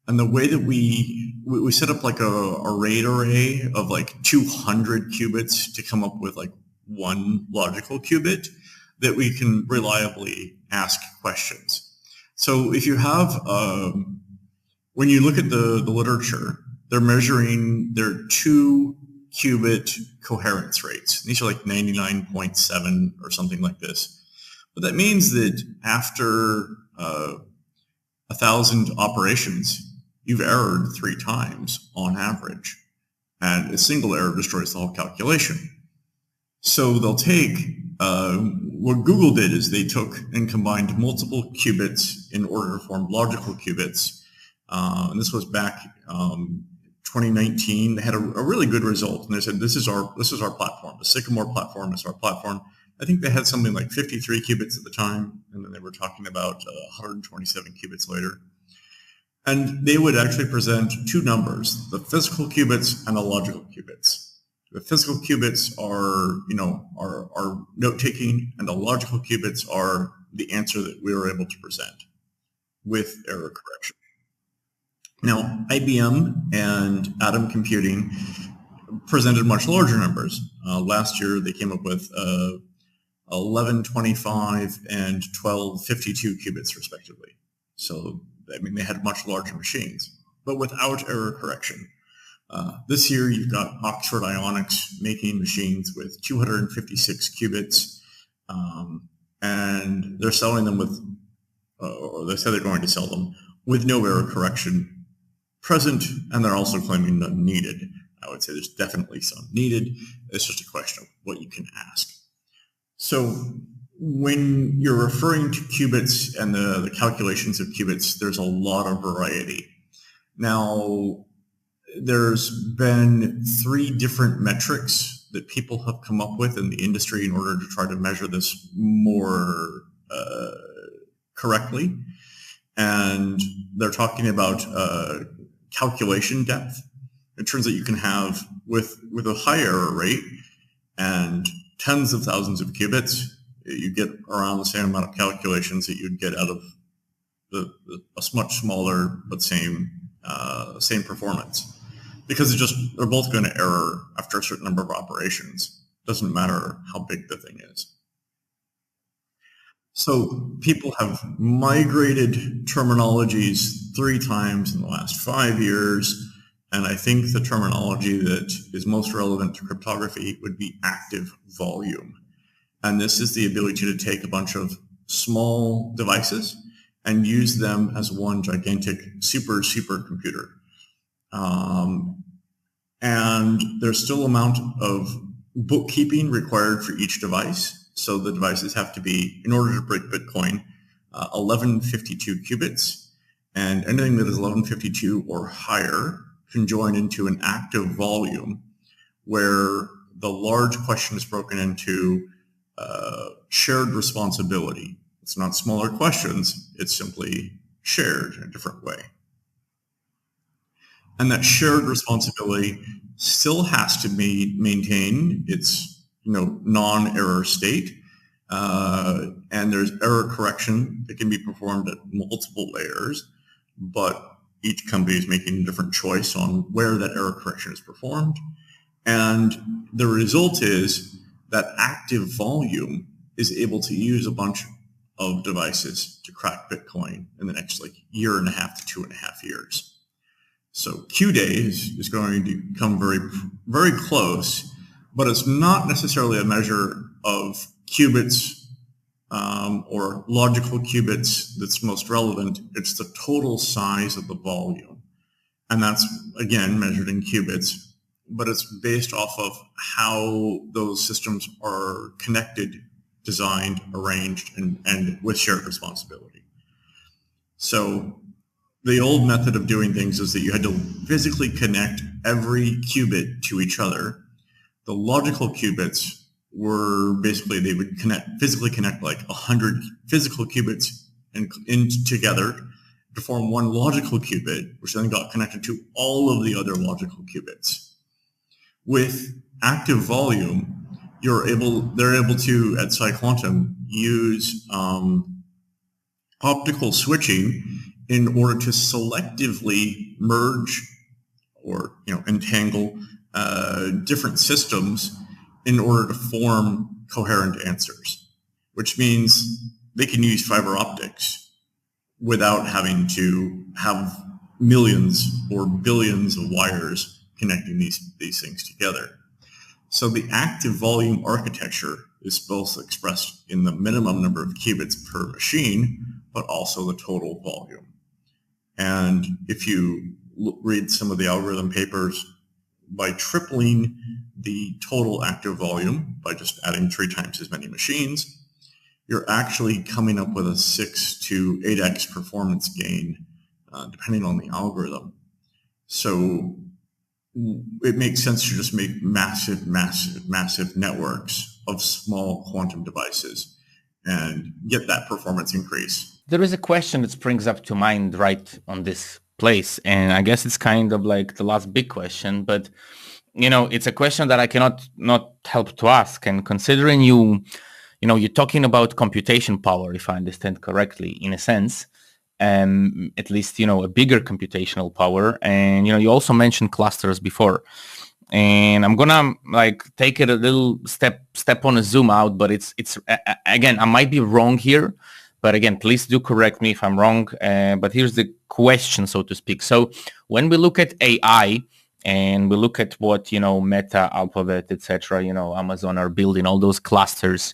And the way that we set up like a RAID array of like 200 qubits to come up with like one logical qubit that we can reliably ask questions. So if you have, when you look at the literature, they're measuring their 2 qubit coherence rates. These are like 99.7 or something like this. But that means that after 1,000 operations, you've errored 3 times on average. And a single error destroys the whole calculation. So they'll take, what Google did is they took and combined multiple qubits in order to form logical qubits. And this was back 2019. They had a really good result, and they said, this is our platform. The Sycamore platform is our platform. I think they had something like 53 qubits at the time, and then they were talking about 127 qubits later. And they would actually present two numbers, the physical qubits and the logical qubits. The physical qubits are note-taking, and the logical qubits are the answer that we were able to present with error correction. Now, IBM and Atom Computing presented much larger numbers. Last year, they came up with 1125 and 1252 qubits, respectively. So, I mean, they had much larger machines, but without error correction. This year, you've got Oxford Ionics making machines with 256 qubits, and they're selling them with, or they say they're going to sell them with no error correction present, and they're also claiming none needed. I would say there's definitely some needed. It's just a question of what you can ask. So when you're referring to qubits and the calculations of qubits, there's a lot of variety. Now, there's been 3 different metrics that people have come up with in the industry in order to try to measure this more correctly. And they're talking about calculation depth. It turns out you can have, with a high error rate and tens of thousands of qubits, you get around the same amount of calculations that you'd get out of a much smaller but same performance, because they're both going to error after a certain number of operations. Doesn't matter how big the thing is. So people have migrated terminologies 3 times in the last 5 years, and I think the terminology that is most relevant to cryptography would be active volume. And this is the ability to take a bunch of small devices and use them as one gigantic supercomputer. And there's still amount of bookkeeping required for each device. So the devices have to be, in order to break Bitcoin, 1152 qubits, and anything that is 1152 or higher can join into an active volume where the large question is broken into shared responsibility. It's not smaller questions, it's simply shared in a different way. And that shared responsibility still has to be maintained its non-error state, and there's error correction that can be performed at multiple layers, but each company is making a different choice on where that error correction is performed. And the result is that active volume is able to use a bunch of devices to crack Bitcoin in the next year and a half to 2.5 years. So Q-Day is going to come very, very close, but it's not necessarily a measure of qubits or logical qubits that's most relevant. It's the total size of the volume. And that's, again, measured in qubits, but it's based off of how those systems are connected, designed, arranged, and with shared responsibility. So the old method of doing things is that you had to physically connect every qubit to each other. The logical qubits were basically, they would physically connect 100 physical qubits in together to form one logical qubit, which then got connected to all of the other logical qubits. With active volume, they're able to, at PsiQuantum, use optical switching in order to selectively merge or entangle different systems in order to form coherent answers, which means they can use fiber optics without having to have millions or billions of wires connecting these things together. So the active volume architecture is both expressed in the minimum number of qubits per machine, but also the total volume. And if you read some of the algorithm papers, by tripling the total active volume by just adding 3 times as many machines, you're actually coming up with a 6 to 8x performance gain, depending on the algorithm. So it makes sense to just make massive networks of small quantum devices and get that performance increase. There is a question that springs up to mind right on this place? And I guess it's kind of like the last big question, but it's a question that I cannot not help to ask. And considering you're talking about computation power, if I understand correctly, in a sense, at least, a bigger computational power. And, you also mentioned clusters before. And I'm gonna take it a little step on a zoom out, but it's again, I might be wrong here, but again, please do correct me if I'm wrong. But here's the question, so to speak. So when we look at AI and we look at what Meta, Alphabet, etc., Amazon are building all those clusters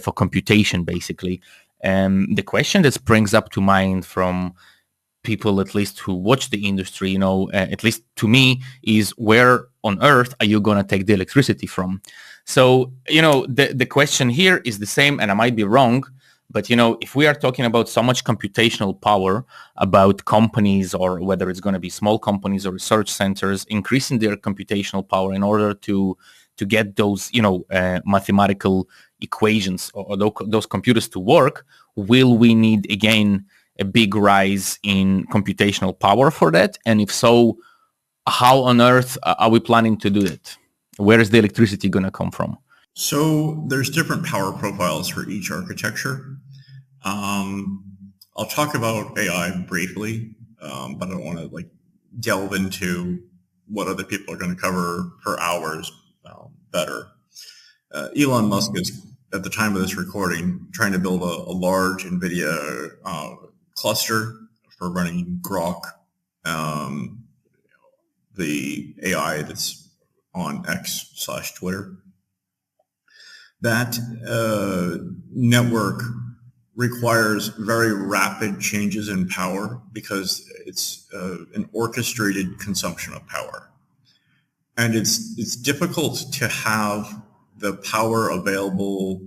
for computation, basically. The question that springs up to mind from people, at least who watch the industry, at least to me, is where on earth are you going to take the electricity from? So, the question here is the same, and I might be wrong, but, if we are talking about so much computational power about companies, or whether it's going to be small companies or research centers, increasing their computational power in order to get those, mathematical equations or those computers to work, will we need, again, a big rise in computational power for that? And if so, how on earth are we planning to do it? Where is the electricity going to come from? So there's different power profiles for each architecture. I'll talk about AI briefly, but I don't want to delve into what other people are going to cover for hours better. Elon Musk is, at the time of this recording, trying to build a large NVIDIA cluster for running Grok, the AI that's on X/Twitter. That network requires very rapid changes in power because it's an orchestrated consumption of power. And it's difficult to have the power available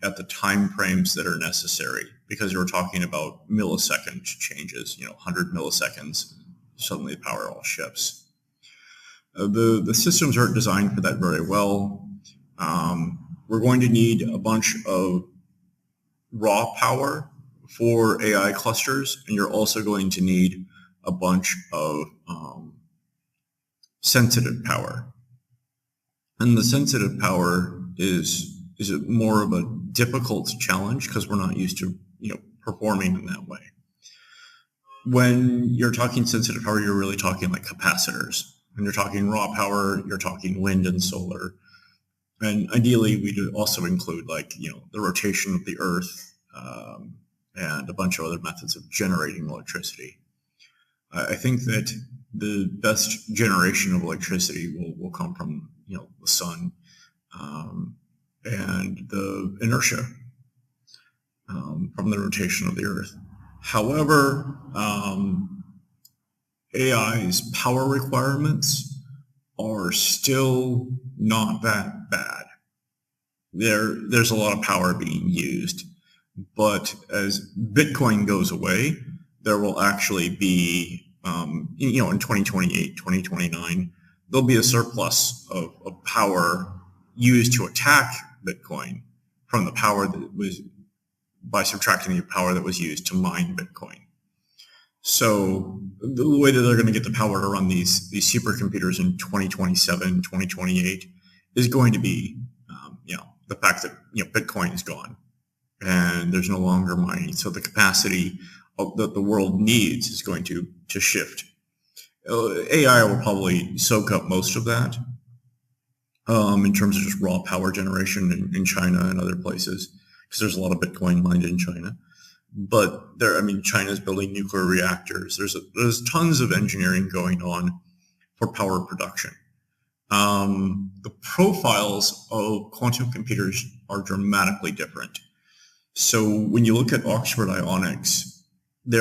at the time frames that are necessary, because you're talking about millisecond changes, 100 milliseconds, suddenly the power all shifts. The systems aren't designed for that very well. We're going to need a bunch of raw power for AI clusters, and you're also going to need a bunch of sensitive power. And the sensitive power is more of a difficult challenge because we're not used to performing in that way. When you're talking sensitive power, you're really talking like capacitors. When you're talking raw power, you're talking wind and solar. And ideally, we'd also include the rotation of the Earth and a bunch of other methods of generating electricity. I think that the best generation of electricity will come from the sun and the inertia from the rotation of the Earth. However, AI's power requirements are still not that bad. There's a lot of power being used, but as Bitcoin goes away, there will actually be, in 2028, 2029, there'll be a surplus of power used to attack Bitcoin from the power that was, by subtracting the power that was used to mine Bitcoin. So the way that they're going to get the power to run these supercomputers in 2027, 2028 is going to be, the fact that, Bitcoin is gone and there's no longer mining. So the capacity that the world needs is going to shift. AI will probably soak up most of that in terms of just raw power generation in China and other places, because there's a lot of Bitcoin mined in China. But China's building nuclear reactors. There's tons of engineering going on for power production. The profiles of quantum computers are dramatically different. So when you look at Oxford Ionics, they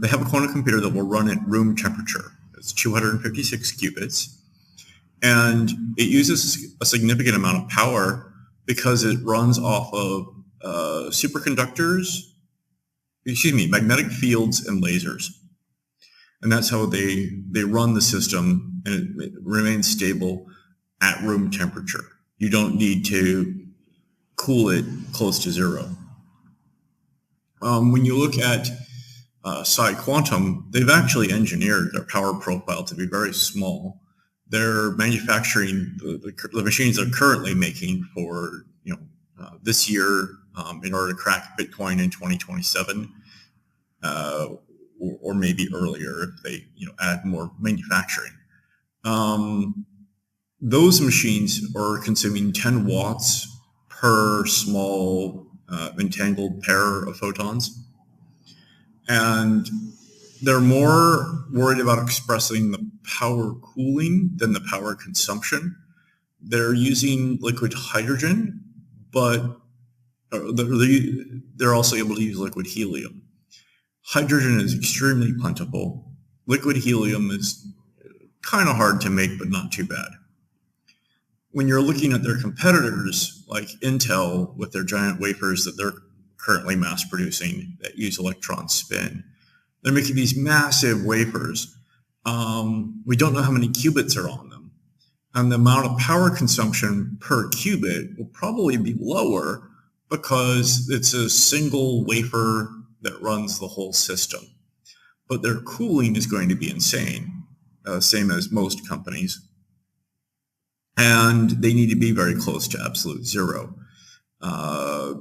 have a quantum computer that will run at room temperature. It's 256 qubits. And it uses a significant amount of power because it runs off of magnetic fields and lasers. And that's how they run the system, and it remains stable at room temperature. You don't need to cool it close to zero. When you look at Quantum, they've actually engineered their power profile to be very small. They're manufacturing the machines they're currently making for this year in order to crack Bitcoin in 2027, or maybe earlier if they add more manufacturing. Those machines are consuming 10 watts per small entangled pair of photons. And they're more worried about expressing the power cooling than the power consumption. They're using liquid hydrogen, but they're also able to use liquid helium. Hydrogen is extremely plentiful. Liquid helium is kind of hard to make, but not too bad. When you're looking at their competitors, like Intel with their giant wafers that they're currently mass producing that use electron spin, they're making these massive wafers. We don't know how many qubits are on them. And the amount of power consumption per qubit will probably be lower because it's a single wafer that runs the whole system. But their cooling is going to be insane, same as most companies. And they need to be very close to absolute zero.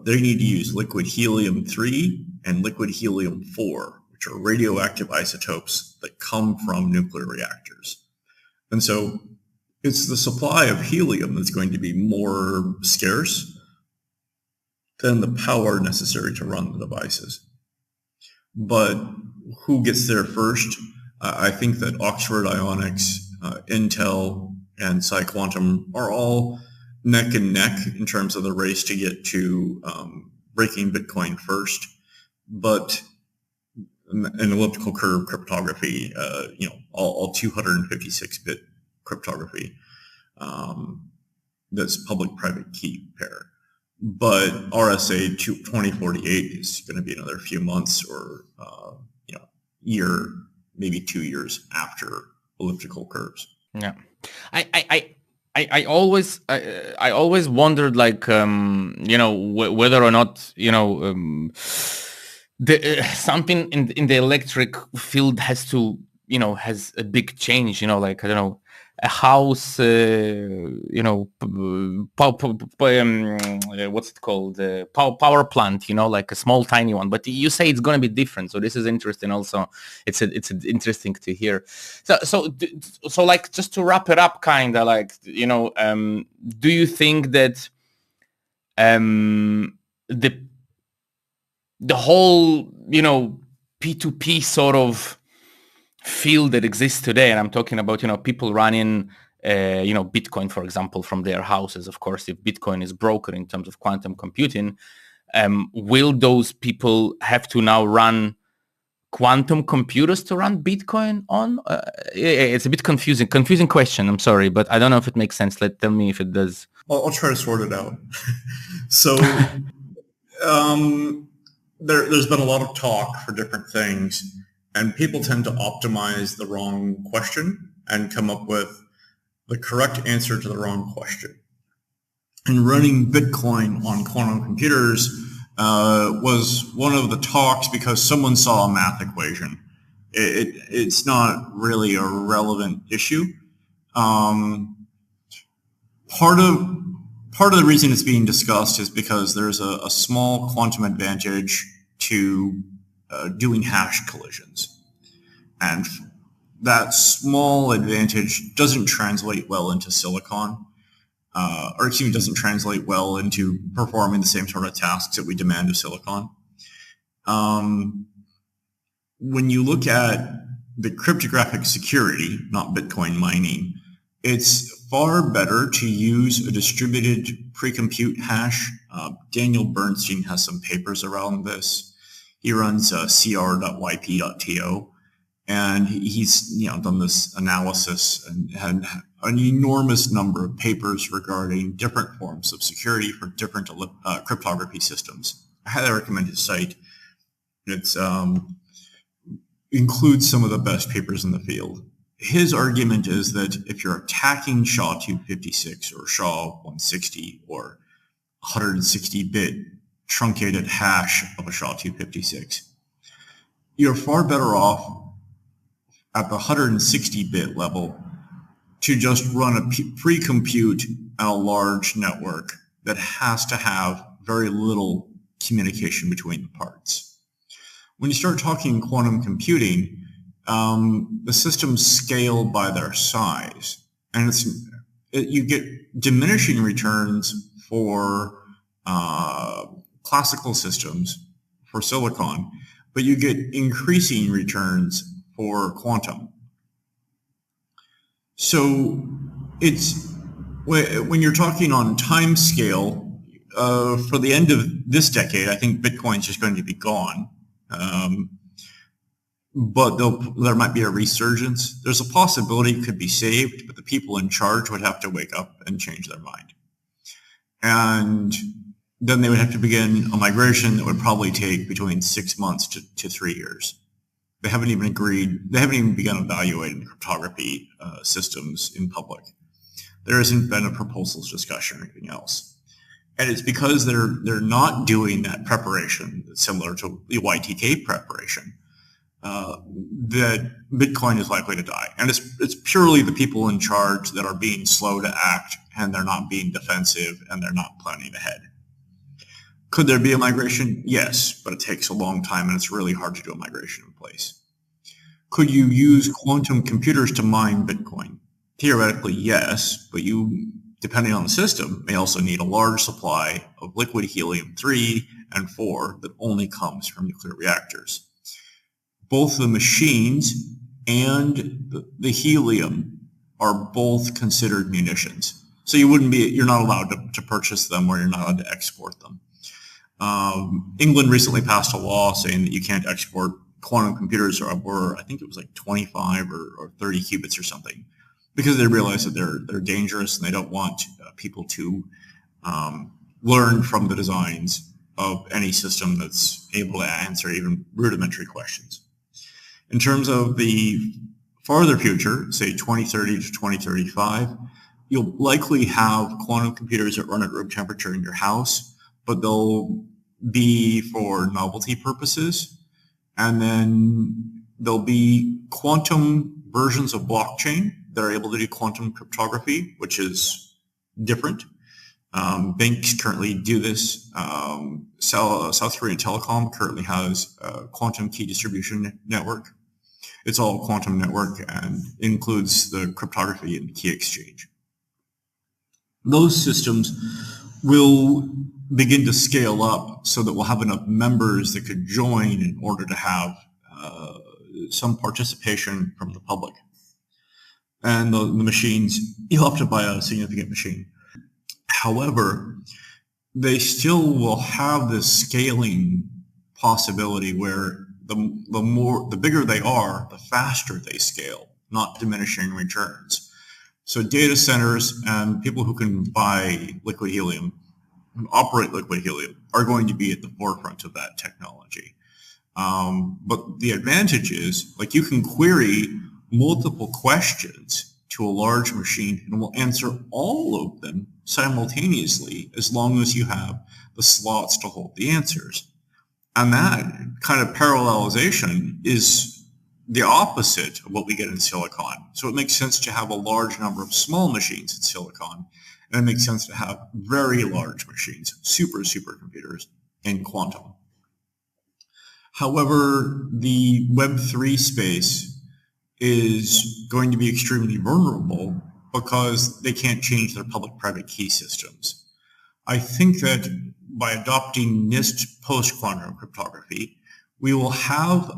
They need to use liquid helium-3 and liquid helium-4, which are radioactive isotopes that come from nuclear reactors. And so it's the supply of helium that's going to be more scarce than the power necessary to run the devices. But who gets there first? I think that Oxford Ionics, Intel, and Quantum are all neck and neck in terms of the race to get to breaking Bitcoin first. But an elliptical curve cryptography, all 256-bit cryptography, that's public-private key pair. But RSA 2048 is going to be another few months or year, maybe 2 years after elliptical curves. Yeah, I always wondered, like, whether or not something in the electric field has to has a big change. Like, I don't know, a house, what's it called? Power plant, like a small tiny one. But you say it's going to be different, so this is interesting. Also, it's interesting to hear. So like, just to wrap it up, kind of like, do you think that the whole P2P sort of field that exists today, and I'm talking about people running Bitcoin, for example, from their houses. Of course, if Bitcoin is broken in terms of quantum computing, will those people have to now run quantum computers to run Bitcoin on? It's a bit confusing question, I'm sorry, but I don't know if it makes sense. Tell me if it does. I'll try to sort it out. So there's been a lot of talk for different things, and people tend to optimize the wrong question and come up with the correct answer to the wrong question. And running Bitcoin on quantum computers was one of the talks because someone saw a math equation. It's not really a relevant issue. Part of the reason it's being discussed is because there's a small quantum advantage to doing hash collisions. And that small advantage doesn't translate well into silicon, doesn't translate well into performing the same sort of tasks that we demand of silicon. When you look at the cryptographic security, not Bitcoin mining, it's far better to use a distributed pre-compute hash. Daniel Bernstein has some papers around this. He runs cr.yp.to, and he's done this analysis and had an enormous number of papers regarding different forms of security for different cryptography systems. I highly recommend his site. It's includes some of the best papers in the field. His argument is that if you're attacking SHA-256 or SHA-160 or 160-bit truncated hash of a SHA-256, you're far better off at the 160-bit level to just run a pre-compute on a large network that has to have very little communication between the parts. When you start talking quantum computing, the systems scale by their size, and you get diminishing returns for classical systems for silicon, but you get increasing returns for quantum. So it's when you're talking on time scale, for the end of this decade, I think Bitcoin's just going to be gone. But there might be a resurgence. There's a possibility it could be saved, but the people in charge would have to wake up and change their mind. And then they would have to begin a migration that would probably take between 6 months to 3 years. They haven't even begun evaluating cryptography systems in public. There hasn't been a proposals discussion or anything else. And it's because they're not doing that preparation that's similar to the YTK preparation that Bitcoin is likely to die. And it's purely the people in charge that are being slow to act, and they're not being defensive, and they're not planning ahead. Could there be a migration? Yes, but it takes a long time, and it's really hard to do a migration in place. Could you use quantum computers to mine Bitcoin? Theoretically, yes, but you, depending on the system, may also need a large supply of liquid helium-3 and 4 that only comes from nuclear reactors. Both the machines and the helium are both considered munitions. So you're not allowed to purchase them, or you're not allowed to export them. England recently passed a law saying that you can't export quantum computers or I think it was like 25 or 30 qubits or something, because they realize that they're dangerous, and they don't want people to learn from the designs of any system that's able to answer even rudimentary questions. In terms of the farther future, say 2030 to 2035, you'll likely have quantum computers that run at room temperature in your house, but they'll be for novelty purposes. And then there'll be quantum versions of blockchain that are able to do quantum cryptography, which is different. Banks currently do this. South Korean Telecom currently has a quantum key distribution network. It's all quantum network and includes the cryptography and key exchange. Those systems will begin to scale up so that we'll have enough members that could join in order to have some participation from the public. And the machines, you'll have to buy a significant machine. However, they still will have this scaling possibility where the bigger they are, the faster they scale, not diminishing returns. So data centers and people who can buy liquid helium and operate liquid helium are going to be at the forefront of that technology. But the advantage is, like, you can query multiple questions to a large machine and will answer all of them simultaneously as long as you have the slots to hold the answers. And that kind of parallelization is the opposite of what we get in silicon. So it makes sense to have a large number of small machines in silicon, and it makes sense to have very large machines, supercomputers, in quantum. However, the Web3 space is going to be extremely vulnerable because they can't change their public-private key systems. I think that by adopting NIST post-quantum cryptography, we will have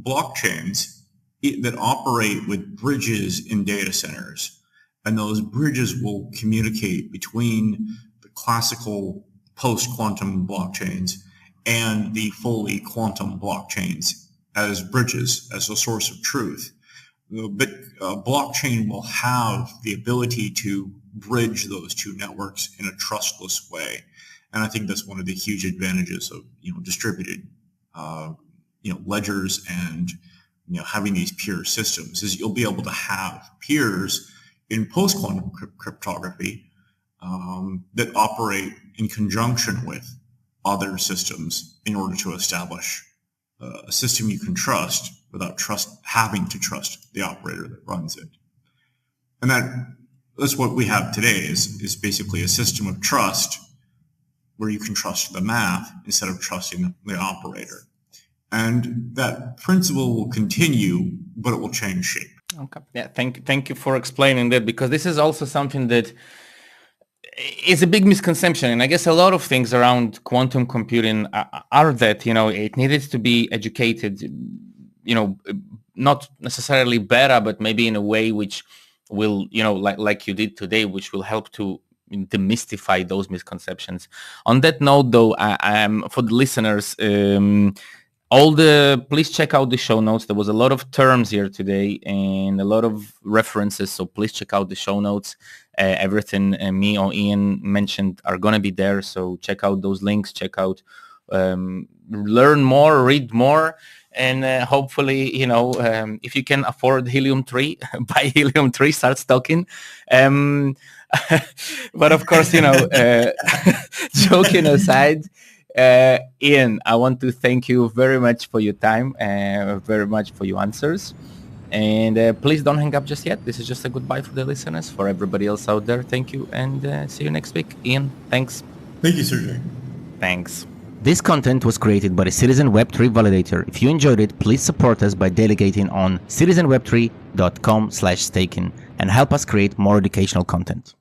blockchains that operate with bridges in data centers, and those bridges will communicate between the classical post-quantum blockchains and the fully quantum blockchains as bridges, as a source of truth. But blockchain will have the ability to bridge those two networks in a trustless way. And I think that's one of the huge advantages of distributed ledgers and having these peer systems, is you'll be able to have peers in post-quantum cryptography that operate in conjunction with other systems in order to establish a system you can trust without having to trust the operator that runs it. And that's what we have today is basically a system of trust where you can trust the math instead of trusting the operator. And that principle will continue, but it will change shape. Okay. Yeah. Thank you for explaining that, because this is also something that is a big misconception. And I guess a lot of things around quantum computing are that, it needed to be educated, not necessarily better, but maybe in a way which will, like you did today, which will help to demystify those misconceptions. On that note, though, for the listeners, please check out the show notes. There was a lot of terms here today and a lot of references, so please check out the show notes. Everything me or Ian mentioned are going to be there, so check out those links, learn more, read more, and hopefully, if you can afford helium-3, buy helium-3, start stocking. But of course, joking aside, Ian, I want to thank you very much for your time, very much for your answers. And please don't hang up just yet. This is just a goodbye for the listeners. For everybody else out there, thank you, and see you next week. Ian, thanks. Thank you, Sergey. Thanks. This content was created by the Citizen Web3 Validator. If you enjoyed it, please support us by delegating on citizenweb3.com/staking and help us create more educational content.